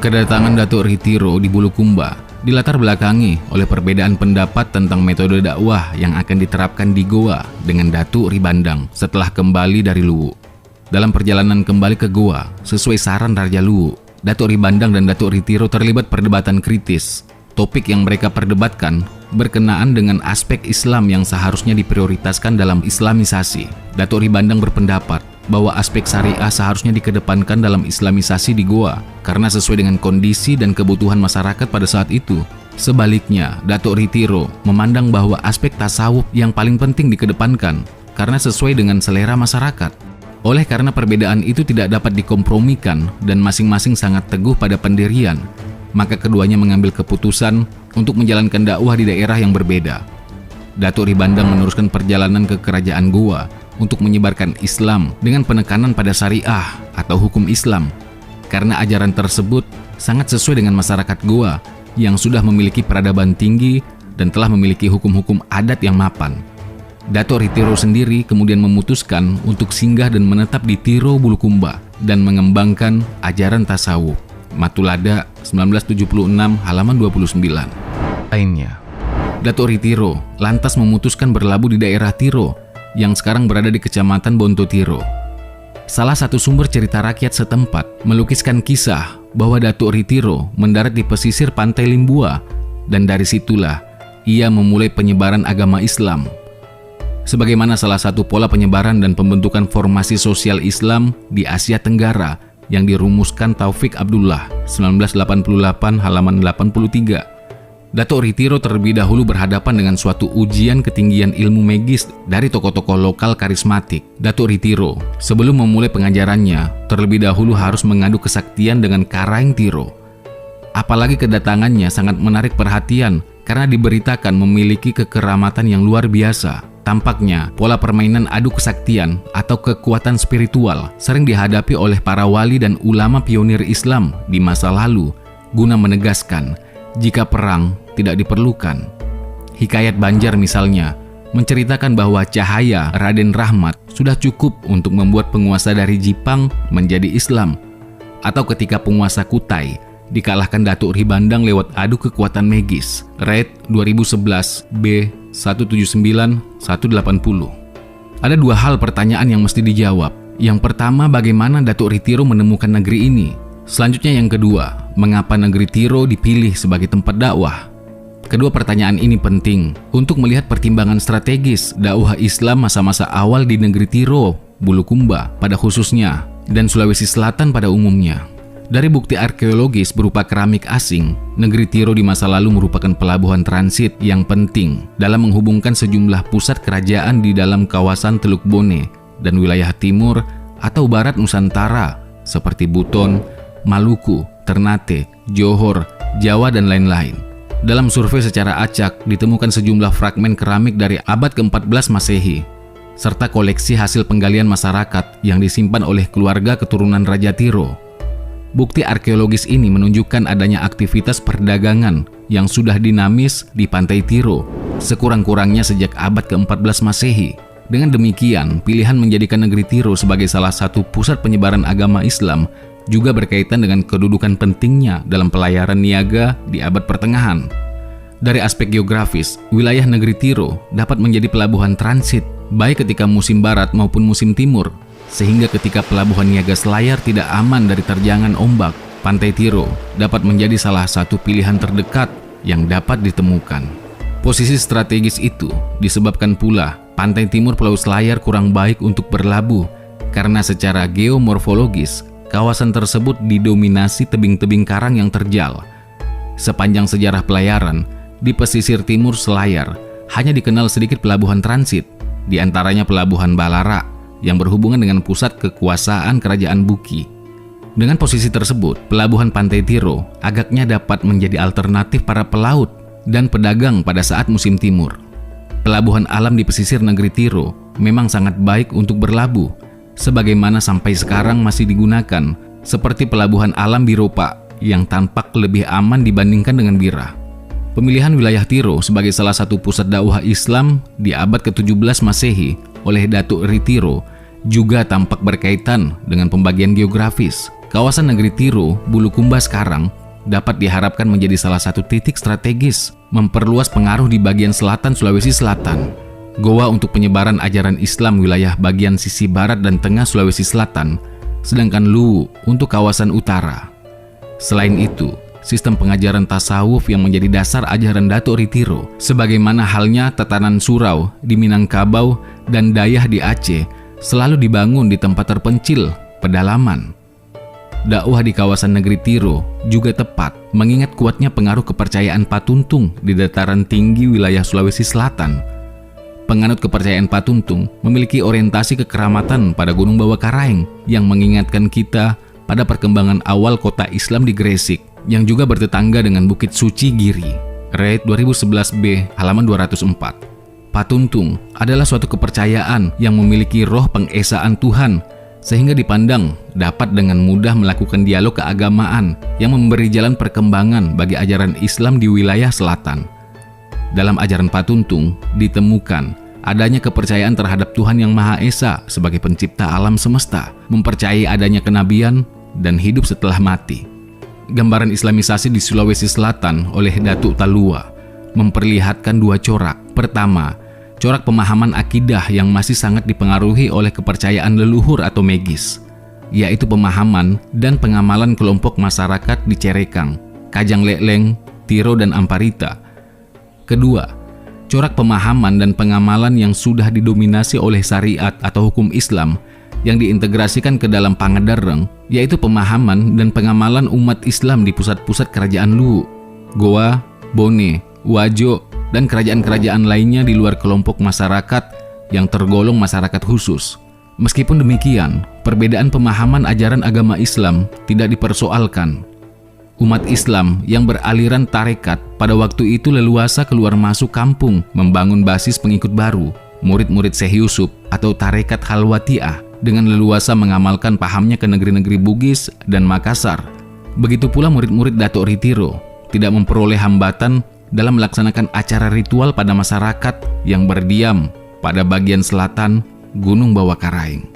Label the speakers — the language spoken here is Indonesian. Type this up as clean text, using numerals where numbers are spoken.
Speaker 1: Kedatangan Datuk Ritiro di Bulukumba dilatar belakangi oleh perbedaan pendapat tentang metode dakwah yang akan diterapkan di Goa dengan Datuk Ribandang setelah kembali dari Luwu. Dalam perjalanan kembali ke Goa, sesuai saran Raja Luwu, Datuk Ribandang dan Datuk Ritiro terlibat perdebatan kritis. Topik yang mereka perdebatkan berkenaan dengan aspek Islam yang seharusnya diprioritaskan dalam Islamisasi. Datuk Ribandang berpendapat bahwa aspek syariah seharusnya dikedepankan dalam Islamisasi di Goa karena sesuai dengan kondisi dan kebutuhan masyarakat pada saat itu. Sebaliknya, Datuk Ritiro memandang bahwa aspek tasawuf yang paling penting dikedepankan karena sesuai dengan selera masyarakat. Oleh karena perbedaan itu tidak dapat dikompromikan dan masing-masing sangat teguh pada pendirian, maka keduanya mengambil keputusan untuk menjalankan dakwah di daerah yang berbeda. Datuk Ribandang meneruskan perjalanan ke kerajaan Goa untuk menyebarkan Islam dengan penekanan pada syariah atau hukum Islam, karena ajaran tersebut sangat sesuai dengan masyarakat Goa yang sudah memiliki peradaban tinggi dan telah memiliki hukum-hukum adat yang mapan. Datuk Ritiro sendiri kemudian memutuskan untuk singgah dan menetap di Tiro Bulukumba dan mengembangkan ajaran tasawuf. Matulada 1976 halaman 29. Lainnya, Datuk Ritiro lantas memutuskan berlabuh di daerah Tiro yang sekarang berada di Kecamatan Bontotiro. Salah satu sumber cerita rakyat setempat melukiskan kisah bahwa Datuk Ritiro mendarat di pesisir pantai Limbua dan dari situlah ia memulai penyebaran agama Islam. Sebagaimana salah satu pola penyebaran dan pembentukan formasi sosial Islam di Asia Tenggara yang dirumuskan Taufik Abdullah 1988 halaman 83. Datuk Ritiro terlebih dahulu berhadapan dengan suatu ujian ketinggian ilmu magis dari tokoh-tokoh lokal karismatik. Datuk Ritiro, sebelum memulai pengajarannya, terlebih dahulu harus mengadu kesaktian dengan Karaeng Tiro. Apalagi kedatangannya sangat menarik perhatian karena diberitakan memiliki kekeramatan yang luar biasa. Tampaknya, pola permainan adu kesaktian atau kekuatan spiritual sering dihadapi oleh para wali dan ulama pionir Islam di masa lalu guna menegaskan jika perang tidak diperlukan. Hikayat Banjar misalnya menceritakan bahwa cahaya Raden Rahmat sudah cukup untuk membuat penguasa dari Jipang menjadi Islam, atau ketika penguasa Kutai dikalahkan Datuk Ribandang lewat adu kekuatan magis. Red 2011 B 179-180. Ada dua hal pertanyaan yang mesti dijawab. Yang pertama, bagaimana Datuk Ritiro menemukan negeri ini? Selanjutnya yang kedua, mengapa negeri Tiro dipilih sebagai tempat dakwah? Kedua pertanyaan ini penting untuk melihat pertimbangan strategis dakwah Islam masa-masa awal di negeri Tiro, Bulukumba pada khususnya, dan Sulawesi Selatan pada umumnya. Dari bukti arkeologis berupa keramik asing, negeri Tiro di masa lalu merupakan pelabuhan transit yang penting dalam menghubungkan sejumlah pusat kerajaan di dalam kawasan Teluk Bone dan wilayah timur atau barat Nusantara seperti Buton, Maluku, Ternate, Johor, Jawa, dan lain-lain. Dalam survei secara acak, ditemukan sejumlah fragmen keramik dari abad ke-14 Masehi, serta koleksi hasil penggalian masyarakat yang disimpan oleh keluarga keturunan Raja Tiro. Bukti arkeologis ini menunjukkan adanya aktivitas perdagangan yang sudah dinamis di pantai Tiro, sekurang-kurangnya sejak abad ke-14 Masehi. Dengan demikian, pilihan menjadikan negeri Tiro sebagai salah satu pusat penyebaran agama Islam juga berkaitan dengan kedudukan pentingnya dalam pelayaran niaga di abad pertengahan. Dari aspek geografis, wilayah negeri Tiro dapat menjadi pelabuhan transit baik ketika musim barat maupun musim timur, sehingga ketika pelabuhan niaga Selayar tidak aman dari terjangan ombak, pantai Tiro dapat menjadi salah satu pilihan terdekat yang dapat ditemukan. Posisi strategis itu disebabkan pula pantai timur Pulau Selayar kurang baik untuk berlabuh karena secara geomorfologis kawasan tersebut didominasi tebing-tebing karang yang terjal. Sepanjang sejarah pelayaran, di pesisir timur Selayar hanya dikenal sedikit pelabuhan transit, di antaranya pelabuhan Balara yang berhubungan dengan pusat kekuasaan kerajaan Buki. Dengan posisi tersebut, pelabuhan pantai Tiro agaknya dapat menjadi alternatif para pelaut dan pedagang pada saat musim timur. Pelabuhan alam di pesisir negeri Tiro memang sangat baik untuk berlabuh, sebagaimana sampai sekarang masih digunakan, seperti pelabuhan alam Biropa yang tampak lebih aman dibandingkan dengan Bira. Pemilihan wilayah Tiro sebagai salah satu pusat dakwah Islam di abad ke-17 Masehi oleh Datuk Ritiro juga tampak berkaitan dengan pembagian geografis. kawasan negeri Tiro, Bulukumba sekarang dapat diharapkan menjadi salah satu titik strategis memperluas pengaruh di bagian selatan Sulawesi Selatan. Goa untuk penyebaran ajaran Islam wilayah bagian sisi barat dan tengah Sulawesi Selatan, sedangkan Luwu untuk kawasan utara. Selain itu, sistem pengajaran tasawuf yang menjadi dasar ajaran Datuk Ritiro, sebagaimana halnya tatanan surau di Minangkabau dan Dayah di Aceh, selalu dibangun di tempat terpencil, pedalaman. Dakwah di kawasan negeri Tiro juga tepat mengingat kuatnya pengaruh kepercayaan Patuntung di dataran tinggi wilayah Sulawesi Selatan. Penganut kepercayaan Patuntung memiliki orientasi kekeramatan pada Gunung Bawakaraeng yang mengingatkan kita pada perkembangan awal kota Islam di Gresik yang juga bertetangga dengan Bukit Suci Giri. Red 2011b halaman 204. Patuntung adalah suatu kepercayaan yang memiliki roh pengesaan Tuhan sehingga dipandang dapat dengan mudah melakukan dialog keagamaan yang memberi jalan perkembangan bagi ajaran Islam di wilayah selatan. Dalam ajaran Patuntung ditemukan adanya kepercayaan terhadap Tuhan Yang Maha Esa sebagai pencipta alam semesta, mempercayai adanya kenabian dan hidup setelah mati. Gambaran Islamisasi di Sulawesi Selatan oleh Datuk Talua memperlihatkan dua corak. Pertama, corak pemahaman akidah yang masih sangat dipengaruhi oleh kepercayaan leluhur atau megis, yaitu pemahaman dan pengamalan kelompok masyarakat di Cerekang, Kajang Lekleng, Tiro, dan Amparita. Kedua, corak pemahaman dan pengamalan yang sudah didominasi oleh syariat atau hukum Islam yang diintegrasikan ke dalam Pangandaran, yaitu pemahaman dan pengamalan umat Islam di pusat-pusat kerajaan Luwu, Goa, Bone, Wajo, dan kerajaan-kerajaan lainnya di luar kelompok masyarakat yang tergolong masyarakat khusus. Meskipun demikian, perbedaan pemahaman ajaran agama Islam tidak dipersoalkan. Umat Islam yang beraliran tarekat pada waktu itu leluasa keluar masuk kampung membangun basis pengikut baru, murid-murid Syekh Yusuf atau tarekat Halwatiah, dengan leluasa mengamalkan pahamnya ke negeri-negeri Bugis dan Makassar. Begitu pula murid-murid Datuk Ritiro tidak memperoleh hambatan dalam melaksanakan acara ritual pada masyarakat yang berdiam pada bagian selatan Gunung Bawakaraeng.